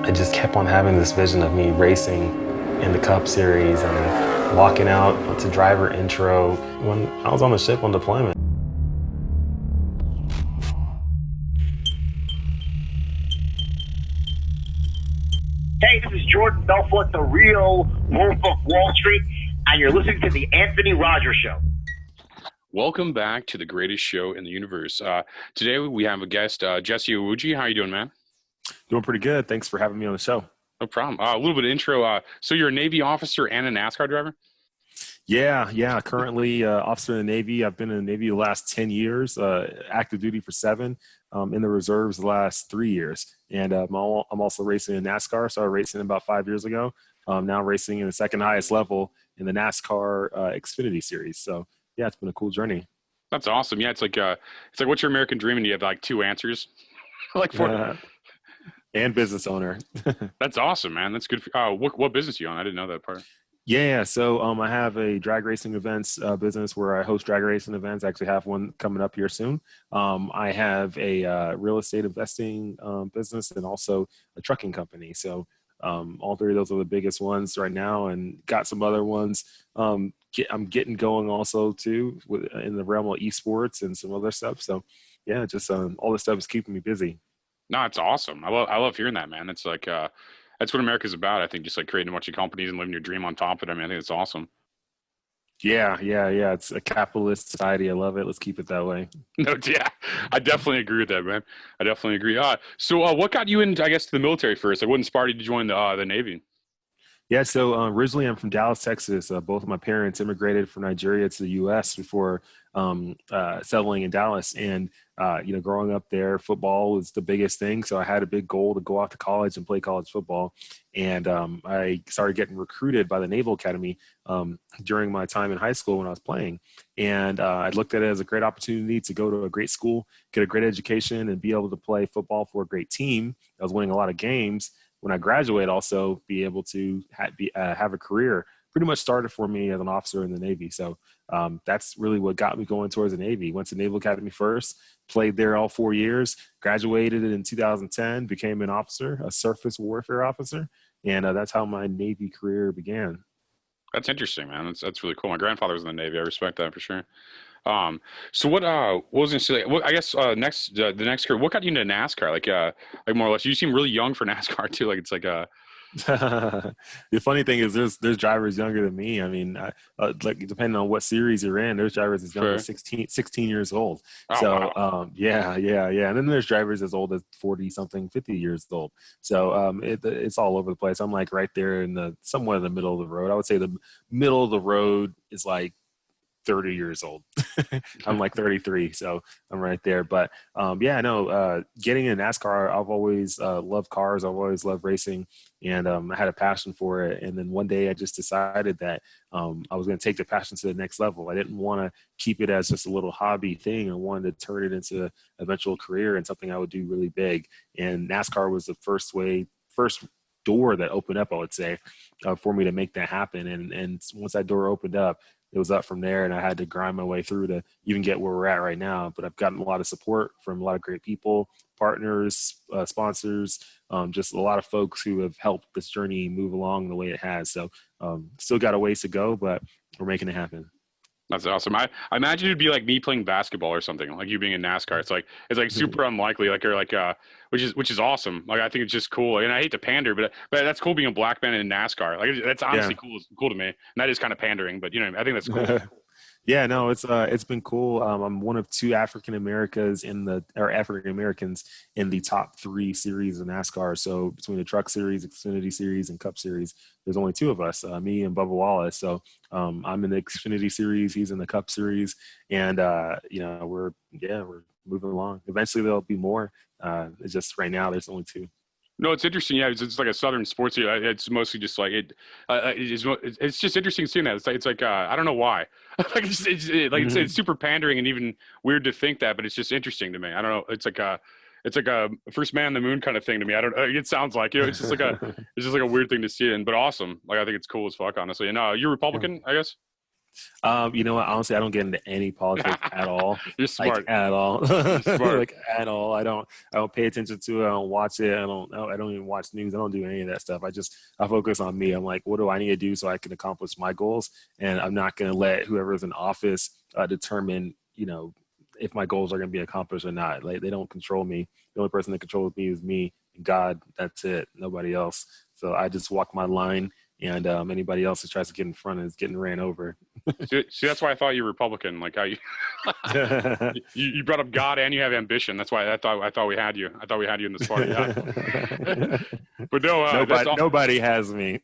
I just kept on having this vision of me racing in the Cup Series and walking out to driver intro when I was on the ship on deployment. Hey, this is Jordan Belfort, the real Wolf of Wall Street, and you're listening to the Anthony Rogers Show. Welcome back to the greatest show in the universe. Today we have a guest, Jesse Iwuji. How are you doing, man? Doing pretty good. Thanks for having me on the show. No problem. A little bit of intro. So you're a Navy officer and a NASCAR driver? Yeah. Currently officer in the Navy. I've been in the Navy the last 10 years, active duty for 7, in the reserves the last 3 years. And I'm also racing in NASCAR. Started racing about 5 years ago. Now racing in the second highest level in the NASCAR Xfinity Series. So yeah, it's been a cool journey. That's awesome. Yeah, it's like what's your American dream? And you have like 2 answers. And business owner. That's awesome, man. That's good. What business are you on? I didn't know that part. Yeah. So I have a drag racing events business where I host drag racing events. I actually have one coming up here soon. I have a real estate investing business and also a trucking company. So all 3 of those are the biggest ones right now, and got some other ones. I'm getting going also too in the realm of esports and some other stuff. So yeah, just all this stuff is keeping me busy. No, it's awesome. I love hearing that, man. It's like that's what America's about. I think just like creating a bunch of companies and living your dream on top of it. I mean, I think it's awesome. Yeah. It's a capitalist society. I love it. Let's keep it that way. No, yeah, I definitely agree with that, man. I definitely agree. So what got you in, I guess, to the military first? Like, what inspired you to join the Navy? Yeah, so originally I'm from Dallas, Texas. Both of my parents immigrated from Nigeria to the U.S. before settling in Dallas. And, growing up there, football was the biggest thing. So I had a big goal to go off to college and play college football. And I started getting recruited by the Naval Academy during my time in high school when I was playing. And I looked at it as a great opportunity to go to a great school, get a great education, and be able to play football for a great team. I was winning a lot of games. When I graduate, also be able to have a career. Pretty much started for me as an officer in the Navy. So that's really what got me going towards the Navy. Went to Naval Academy first, played there all 4 years, graduated in 2010, became an officer, a surface warfare officer. And that's how my Navy career began. That's interesting, man. That's really cool. My grandfather was in the Navy. I respect that for sure. So what was I say? I guess the next career. What got you into NASCAR? Like more or less, you seem really young for NASCAR too. Like it's like The funny thing is there's drivers younger than me. I mean, like depending on what series you're in, there's drivers as young as 16 years old. Oh, So wow. yeah. And then there's drivers as old as 40 something, 50 years old. So it's all over the place. I'm like right there somewhere in the middle of the road. I would say the middle of the road is like 30 years old. I'm like 33, so I'm right there. But getting in NASCAR, I've always loved cars. I've always loved racing, and I had a passion for it. And then one day I just decided that I was going to take the passion to the next level. I didn't want to keep it as just a little hobby thing. I wanted to turn it into an eventual career and something I would do really big. And NASCAR was the first door that opened up, I would say, for me to make that happen. And once that door opened up, it was up from there, and I had to grind my way through to even get where we're at right now. But I've gotten a lot of support from a lot of great people, partners, sponsors, just a lot of folks who have helped this journey move along the way it has. So still got a ways to go, but we're making it happen. That's awesome. I imagine it'd be like me playing basketball or something, like you being in NASCAR. It's like super unlikely, which is awesome. Like I think it's just cool. And I hate to pander, but that's cool being a black man in NASCAR. Like that's honestly cool to me. And that is kind of pandering, but I think that's cool. Yeah, no, it's been cool. I'm one of 2 African Americans in the top 3 series of NASCAR. So between the Truck Series, Xfinity Series, and Cup Series, there's only 2 of us, me and Bubba Wallace. So I'm in the Xfinity Series, he's in the Cup Series, and we're moving along. Eventually there'll be more. It's just right now there's only 2. No, it's interesting. Yeah, it's like a Southern sports. It's mostly just like it. It's just interesting seeing that. It's like I don't know why. Like it's super pandering and even weird to think that, but it's just interesting to me. I don't know. It's like a first man on the moon kind of thing to me. I don't. It sounds like it's just like a weird thing to see. But awesome. Like I think it's cool as fuck, honestly. And you're Republican, I guess. You know what? Honestly, I don't get into any politics at all. You're Like smart. at all. You're smart. Like at all. I don't pay attention to it. I don't watch it. I don't even watch news. I don't do any of that stuff. I focus on me. I'm like, what do I need to do so I can accomplish my goals? And I'm not going to let whoever's in office determine, if my goals are going to be accomplished or not. Like, they don't control me. The only person that controls me is me and God. That's it. Nobody else. So I just walk my line, and anybody else that tries to get in front is getting ran over. See, that's why I thought you were Republican. Like how you, you brought up God and you have ambition. That's why I thought we had you. I thought we had you in this party. Yeah. But no, nobody has me.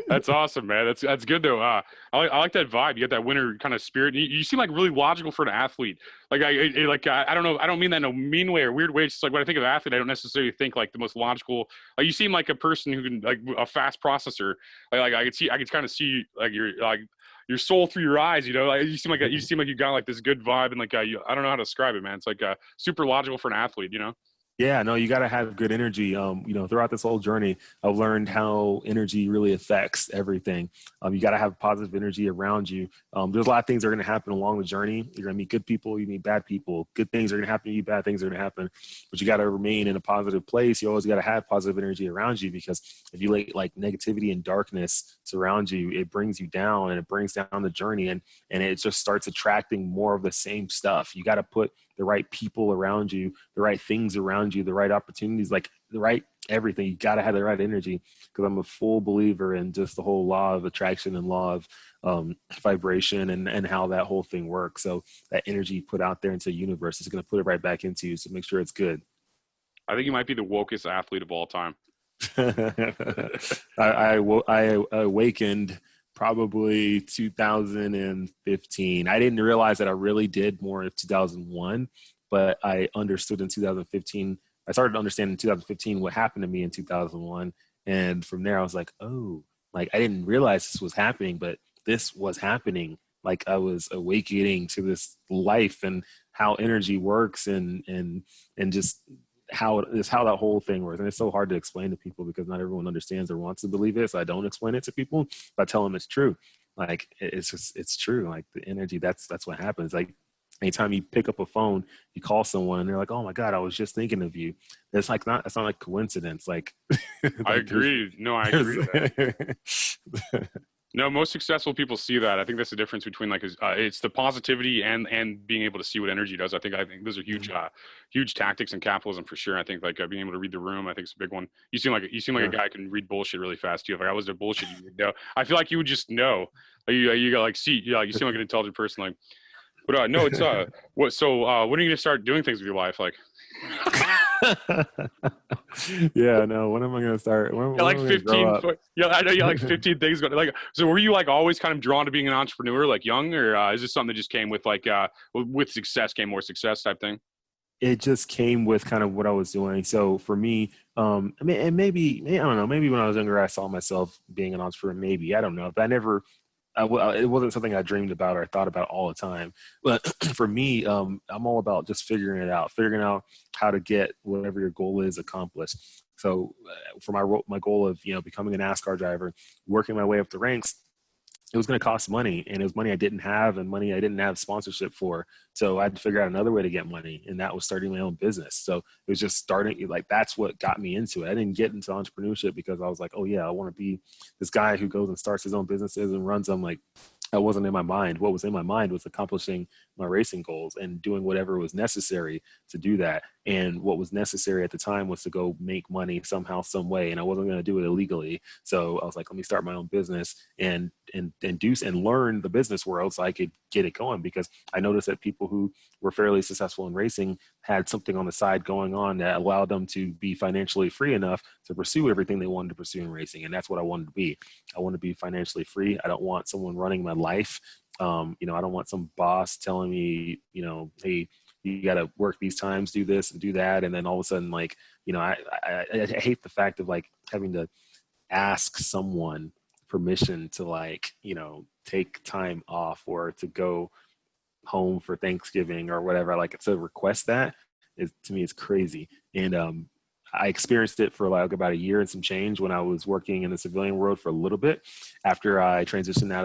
That's awesome, man. That's good though. I like that vibe. You get that winner kind of spirit. You seem like really logical for an athlete. Like I don't know. I don't mean that in a mean way or weird way. It's just like when I think of athlete, I don't necessarily think like the most logical. Like you seem like a person who can like a fast processor. Like I could kind of see like your soul through your eyes. Like you seem like you got like this good vibe and like I don't know how to describe it, man. It's like super logical for an athlete. Yeah, no, you got to have good energy. Throughout this whole journey, I've learned how energy really affects everything. You got to have positive energy around you. There's a lot of things that are going to happen along the journey. You're going to meet good people, you meet bad people. Good things are going to happen to you, bad things are going to happen. But you got to remain in a positive place. You always got to have positive energy around you, because if you let like negativity and darkness surround you, it brings you down and it brings down the journey, and it just starts attracting more of the same stuff. You got to put the right people around you, the right things around you, the right opportunities, like the right everything. You got to have the right energy, because I'm a full believer in just the whole law of attraction and law of vibration and how that whole thing works. So that energy put out there into the universe is going to put it right back into you. So make sure it's good. I think you might be the wokest athlete of all time. I awakened probably 2015. I didn't realize that I really did more in 2001, but I understood in 2015. I started to understand in 2015 what happened to me in 2001. And from there, I was like, oh, like I didn't realize this was happening, but this was happening. Like I was awakening to this life and how energy works and just how that whole thing works. And it's so hard to explain to people because not everyone understands or wants to believe it. So I don't explain it to people, but I tell them it's true. Like it's true. Like the energy, that's what happens. Like anytime you pick up a phone, you call someone and they're like, oh my God, I was just thinking of you. It's not like coincidence. Like, I agree. No, I agree with that. No, most successful people see that. I think that's the difference between like it's the positivity and being able to see what energy does. I think those are huge tactics in capitalism for sure. I think like being able to read the room, I think it's a big one. You seem like a guy who can read bullshit really fast too. If like I was to bullshit, you would know. I feel like you would just know. Like, you got like see. Yeah, you seem like an intelligent person. Like, but no, it's what? So when are you gonna start doing things with your life? Like. Yeah, no. When am I gonna start? When like 15. Yeah, I know you like 15 things going. Like, so were you like always kind of drawn to being an entrepreneur, like young, or is this something that just came with like with success came more success type thing? It just came with kind of what I was doing. So for me, I mean, and maybe I don't know. Maybe when I was younger, I saw myself being an entrepreneur. Maybe I don't know, but I never. It wasn't something I dreamed about or I thought about all the time. But for me, I'm all about just figuring out how to get whatever your goal is accomplished. So for my goal of, becoming a NASCAR driver, working my way up the ranks, it was going to cost money, and it was money I didn't have and money I didn't have sponsorship for. So I had to figure out another way to get money, and that was starting my own business. So it was just starting, like, that's what got me into it. I didn't get into entrepreneurship because I was like, oh yeah, I want to be this guy who goes and starts his own businesses and runs them. Like, that wasn't in my mind. What was in my mind was accomplishing my racing goals and doing whatever was necessary to do that. And what was necessary at the time was to go make money somehow, some way. And I wasn't going to do it illegally. So I was like, let me start my own business and learn the business world so I could get it going. Because I noticed that people who were fairly successful in racing had something on the side going on that allowed them to be financially free enough to pursue everything they wanted to pursue in racing. And that's what I wanted to be. I want to be financially free. I don't want someone running my life. I don't want some boss telling me, hey, you got to work these times, do this and do that. And then all of a sudden, like, I hate the fact of like having to ask someone permission to, like, take time off or to go home for Thanksgiving or whatever. Like, to request that is, to me, it's crazy. And I experienced it for like about a year and some change when I was working in the civilian world for a little bit after I transitioned out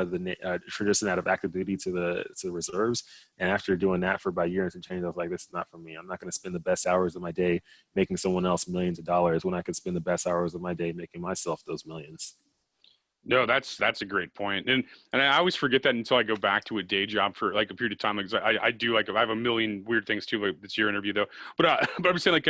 of active duty to the reserves. And after doing that for about a year and some change, I was like, this is not for me. I'm not going to spend the best hours of my day making someone else millions of dollars when I could spend the best hours of my day making myself those millions. No, that's a great point. And I always forget that until I go back to a day job for like a period of time. Like I do like, I have a million weird things too, like this year interview though. But I'm saying like,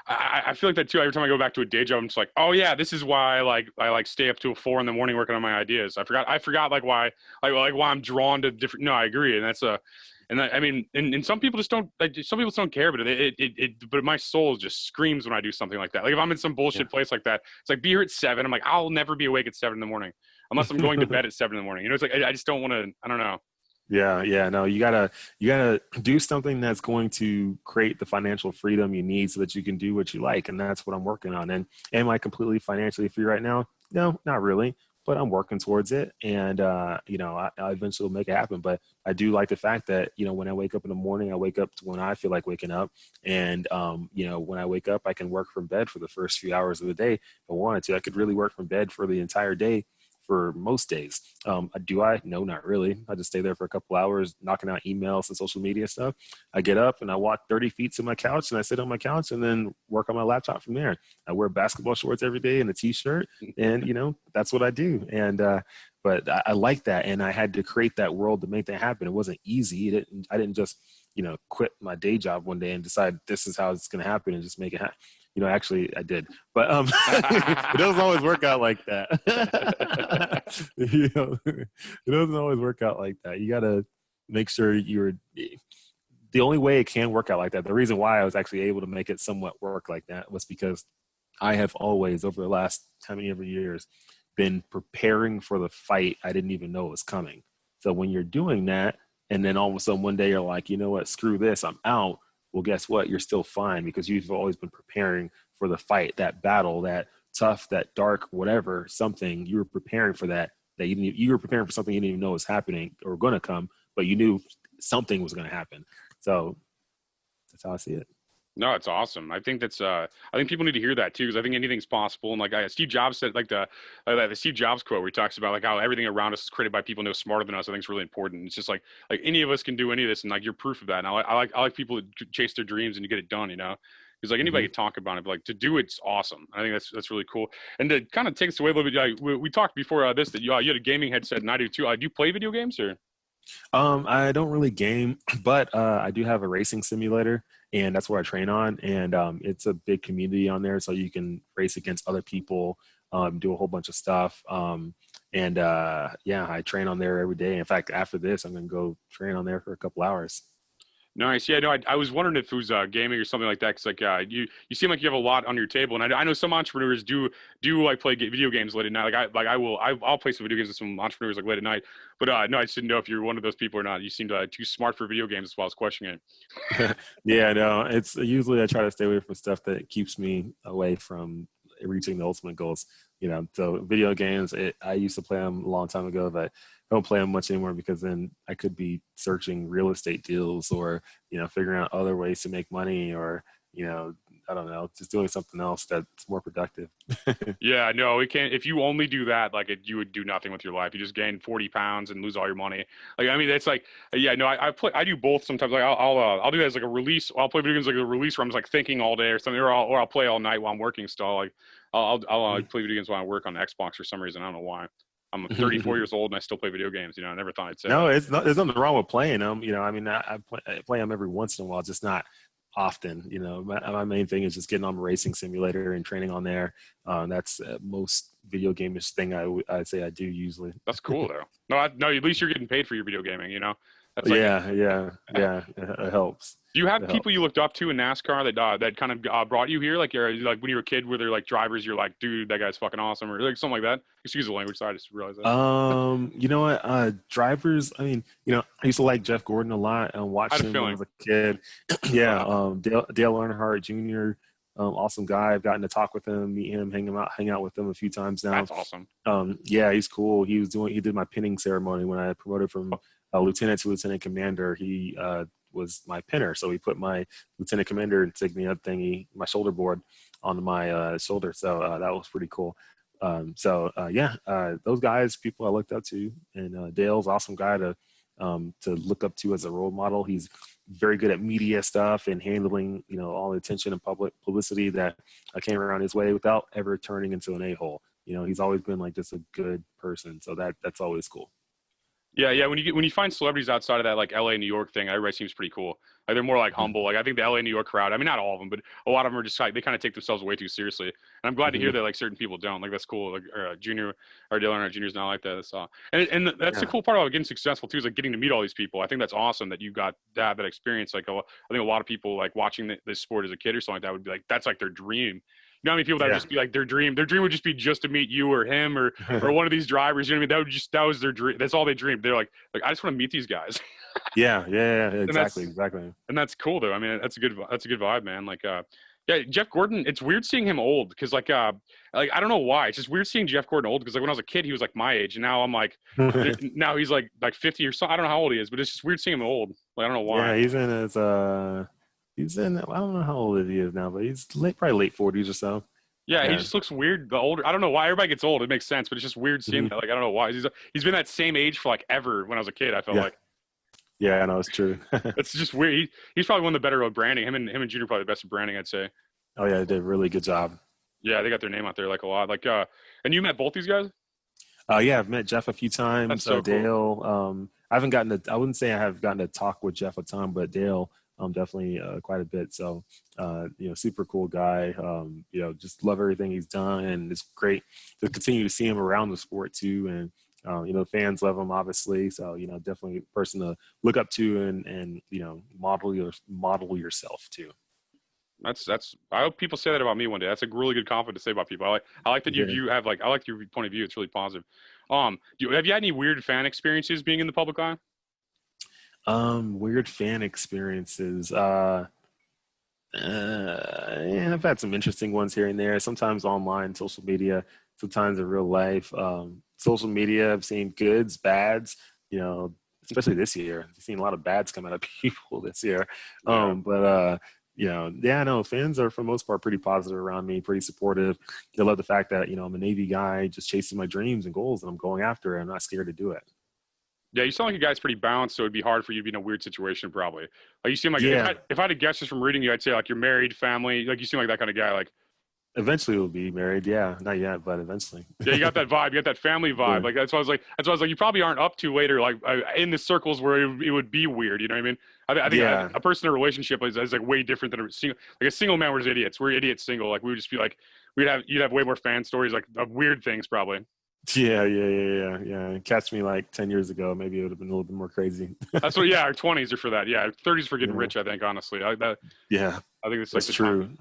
I feel like that too. Every time I go back to a day job, I'm just like, oh yeah, this is why I stay up till 4 a.m. working on my ideas. I forgot like why I'm drawn to different, no, I agree. And that's I mean, and some people just don't, like, some people just don't care, but my soul just screams when I do something like that. Like if I'm in some bullshit place like that, it's like, be here at 7. I'm like, I'll never be awake at 7 a.m. unless I'm going to bed at 7 a.m. You know, it's like, I just don't want to, I don't know. Yeah. No, you gotta do something that's going to create the financial freedom you need so that you can do what you like. And that's what I'm working on. And am I completely financially free right now? No, not really, but I'm working towards it. And, I eventually will make it happen. But I do like the fact that, when I wake up in the morning, I wake up to when I feel like waking up. And, when I wake up, I can work from bed for the first few hours of the day if I wanted to. I could really work from bed for the entire day for most days. Do I? No, not really. I just stay there for a couple hours, knocking out emails and social media stuff. I get up and I walk 30 feet to my couch and I sit on my couch and then work on my laptop from there. I wear basketball shorts every day and a t-shirt and, that's what I do. And, but I like that. And I had to create that world to make that happen. It wasn't easy. I didn't just, quit my day job one day and decide this is how it's going to happen and just make it happen. Actually I did, but it doesn't always work out like that. It doesn't always work out like that. You got to make sure the only way it can work out like that. The reason why I was actually able to make it somewhat work like that was because I have always, over the last how many ever years, been preparing for the fight I didn't even know was coming. So when you're doing that, and then all of a sudden one day you're like, you know what, screw this, I'm out. Well, guess what? You're still fine because you've always been preparing for the fight, that battle, that tough, that dark, whatever, something. You were preparing for that you were preparing for something you didn't even know was happening or going to come, but you knew something was going to happen. So that's how I see it. No, it's awesome. I think I think people need to hear that too, because I think anything's possible. And like Steve Jobs said, like the Steve Jobs quote where he talks about like how everything around us is created by people no smarter than us. I think it's really important. It's just like any of us can do any of this, and like you're proof of that. And I like people to chase their dreams and you get it done, because like anybody can talk about it, but like to do it's awesome. I think that's really cool. And to kind of take us away a little bit, we talked before this that you had a gaming headset, and I do too. Do you play video games or? I don't really game, but I do have a racing simulator, and that's where I train on. And it's a big community on there, so you can race against other people, do a whole bunch of stuff. I train on there every day. In fact, after this, I'm going to go train on there for a couple hours. Nice. Yeah, no, I was wondering if it was gaming or something like that. Cause like, you seem like you have a lot on your table, and I know some entrepreneurs do like play video games late at night. I'll play some video games with some entrepreneurs like late at night, but no, I just didn't know if you're one of those people or not. You seemed too smart for video games, as well. I was questioning it. Yeah, no, it's usually I try to stay away from stuff that keeps me away from reaching the ultimate goals. So video games, I used to play them a long time ago, but I don't play them much anymore because then I could be searching real estate deals or, figuring out other ways to make money or, I don't know, just doing something else that's more productive. Yeah, no, we can't. If you only do that, you would do nothing with your life. You just gain 40 pounds and lose all your money. It's like, yeah, no, I do both sometimes. Like I'll do that as like a release. I'll play video games like a release where I'm just like thinking all day or something, or I'll play all night while I'm working still. Like I'll play video games while I work on Xbox for some reason. I don't know why. I'm 34 years old and I still play video games. I never thought I'd say no, that. There's nothing wrong with playing them. I play them every once in a while, just not often. My main thing is just getting on a racing simulator and training on there. That's most video game-ish thing I'd say I do usually. That's cool though. No, at least you're getting paid for your video gaming. That's it helps. Do you have people you looked up to in NASCAR that kind of brought you here? Like when you were a kid, were there like drivers you're like, dude, that guy's fucking awesome, or like something like that? Excuse the language, so I just realized that. You know what? Drivers. I mean, I used to like Jeff Gordon a lot and watch him when I was a kid. Yeah, Dale Earnhardt Jr. Awesome guy. I've gotten to talk with him, meet him, hang out with him a few times now. That's awesome. Yeah, he's cool. He did my pinning ceremony when I promoted from lieutenant to lieutenant commander. He was my pinner, so he put my lieutenant commander insignia thingy, my shoulder board, on my shoulder. So that was pretty cool. Those guys, people I looked up to, and Dale's awesome guy to look up to as a role model. He's very good at media stuff and handling, all the attention and public publicity that came around his way without ever turning into an a-hole. He's always been like just a good person. So that's always cool. Yeah. When you find celebrities outside of that like LA, New York thing, everybody seems pretty cool. Like they're more like humble. Like I think the LA, New York crowd, I mean, not all of them, but a lot of them are just like, they kind of take themselves way too seriously. And I'm glad to hear that like certain people don't. Like that's cool. Like Junior or Dylan or Junior's not like that. That's and that's the cool part about getting successful too, is like getting to meet all these people. I think that's awesome that you got to have that experience. Like I think a lot of people like watching this sport as a kid or something like that would be like, that's like their dream. You know how many people that would just be like their dream would just be just to meet you or him or one of these drivers. You know what I mean? That was their dream. That's all they dreamed. They're like I just want to meet these guys. Yeah, exactly. And that's cool though. I mean, that's a good vibe, man. Like, yeah, Jeff Gordon. It's weird seeing him old because like I don't know why. It's just weird seeing Jeff Gordon old because like when I was a kid, he was like my age, and now I'm like, now he's like 50 or so. I don't know how old he is, but it's just weird seeing him old. Like I don't know why. Yeah, he's in his I don't know how old he is now, but he's probably late 40s or so. Yeah, he just looks weird. The older, I don't know why everybody gets old. It makes sense, but it's just weird seeing that. Like I don't know why he's been that same age for like ever. When I was a kid, I felt like. Yeah, I know it's true. It's just weird. He's probably one of the better at branding. Him and Junior are probably the best at branding, I'd say. Oh yeah, they did a really good job. Yeah, they got their name out there like a lot. Like and you met both these guys? Yeah, I've met Jeff a few times. That's so Dale, cool. I wouldn't say I have gotten to talk with Jeff a ton, but Dale definitely quite a bit. So super cool guy. Just love everything he's done, and it's great to continue to see him around the sport too. And fans love him, obviously. So, definitely a person to look up to and model yourself too. That's, I hope people say that about me one day. That's a really good compliment to say about people. I like that you have I like your point of view. It's really positive. Have you had any weird fan experiences being in the public eye? Weird fan experiences. I've had some interesting ones here and there, sometimes online, social media, sometimes in real life. Social media, I've seen goods, bads, especially this year. I've seen a lot of bads coming out of people this year. Fans are for the most part pretty positive around me, pretty supportive. They love the fact that, I'm a Navy guy just chasing my dreams and goals, and I'm going after it. I'm not scared to do it. Yeah, you sound like a guy's pretty balanced, so it'd be hard for you to be in a weird situation, probably. Like you seem like if I had to guess just from reading you, I'd say like you're married, family. Like you seem like that kind of guy. Like eventually we'll be married. Yeah, not yet, but eventually. Yeah, you got that vibe. You got that family vibe. Yeah. Like that's why I was like, you probably aren't up to later, like in the circles where it would be weird. You know what I mean? I think a person in a relationship is like way different than a single man. We're idiots. We're idiots single. Like we would just be like, you'd have way more fan stories like of weird things probably. Yeah. Catch me like 10 years ago, maybe it would have been a little bit more crazy. That's what. Yeah, our 20s are for that. Yeah, 30s for getting rich. I think honestly. I think it's like that's true. Time.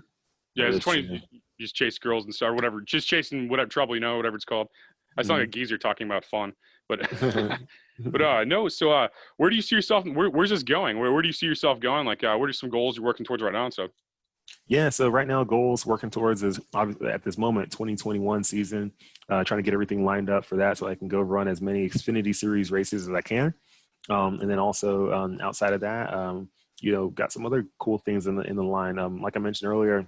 Yeah, it's 20s. You just chase girls and stuff, or whatever. Just chasing whatever trouble, whatever it's called. I sound like a geezer talking about fun, but no. So where do you see yourself? Where's this going? Where do you see yourself going? Like, what are some goals you're working towards right now and stuff? Yeah, so right now, goals working towards is obviously at this moment 2021 season, trying to get everything lined up for that so I can go run as many Xfinity Series races as I can, and then also outside of that, got some other cool things in the line. Like I mentioned earlier,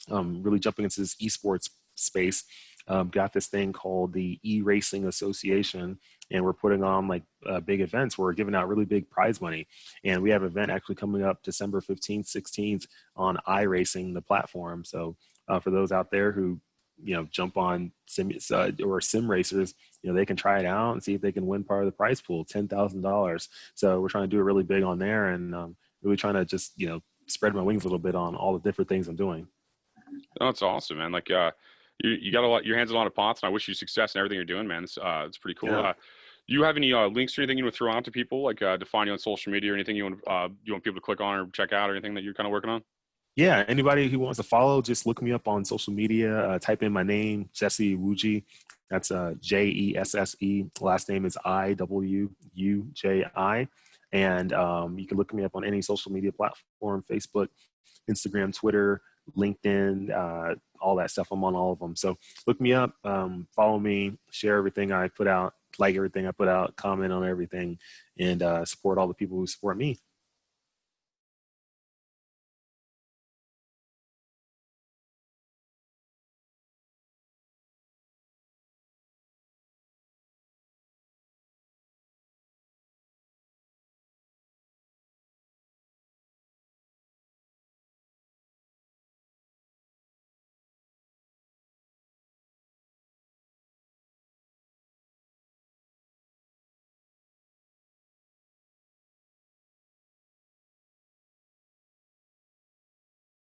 really jumping into this esports space. Got this thing called the E-Racing Association, and we're putting on like big events. We're giving out really big prize money, and we have an event actually coming up December 15th, 16th on iRacing, the platform. So for those out there who jump on sim racers, they can try it out and see if they can win part of the prize pool, $10,000. So we're trying to do it really big on there, and really trying to just spread my wings a little bit on all the different things I'm doing. Oh, that's awesome, man. Like you got your hands in a lot of pots, and I wish you success in everything you're doing, man. It's pretty cool. Yeah. Do you have any links or anything you want to throw out to people, like to find you on social media or anything you want people to click on or check out or anything that you're kind of working on? Yeah, anybody who wants to follow, just look me up on social media. Type in my name, Jesse Iwuji. That's Jesse. Last name is Iwuji. And you can look me up on any social media platform: Facebook, Instagram, Twitter, LinkedIn, all that stuff. I'm on all of them. So look me up, follow me, share everything I put out, like everything I put out, comment on everything, and support all the people who support me.